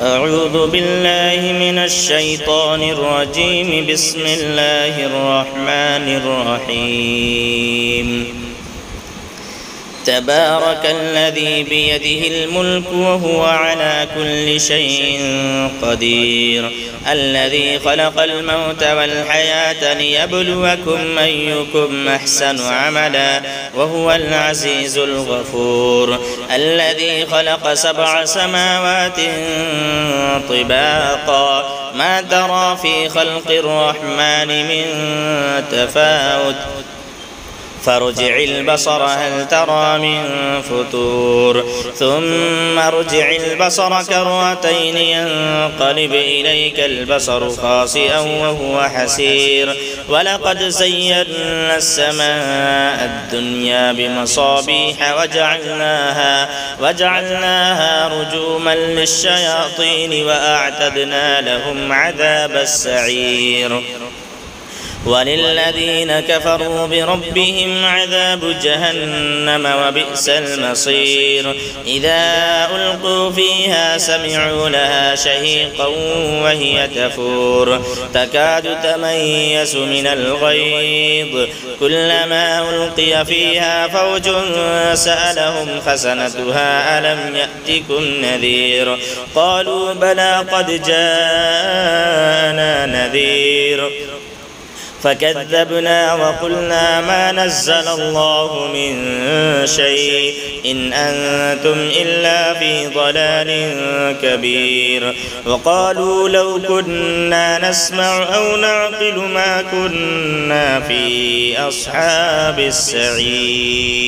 أعوذ بالله من الشيطان الرجيم. بسم الله الرحمن الرحيم. تبارك الذي بيده الملك وهو على كل شيء قدير، الذي خلق الموت والحياة ليبلوكم أيكم أحسن عملا وهو العزيز الغفور، الذي خلق 7 سماوات طباقا ما ترى في خلق الرحمن من تفاوت فارجع البصر هل ترى من فتور، ثم ارجع البصر كرتين ينقلب إليك البصر خاسئا وهو حسير، ولقد زينا السماء الدنيا بمصابيح وجعلناها رجوما للشياطين وأعتدنا لهم عذاب السعير، وللذين كفروا بربهم عذاب جهنم وبئس المصير. إذا ألقوا فيها سمعوا لها شهيقا وهي تفور تكاد تميز من الغيظ، كلما ألقي فيها فوج سألهم خزنتها ألم يأتكم نذير، قالوا بلى قد جاءنا نذير فكذبنا وقلنا ما نزل الله من شيء إن أنتم إلا في ضلال كبير، وقالوا لو كنا نسمع أو نعقل ما كنا في أصحاب السعير.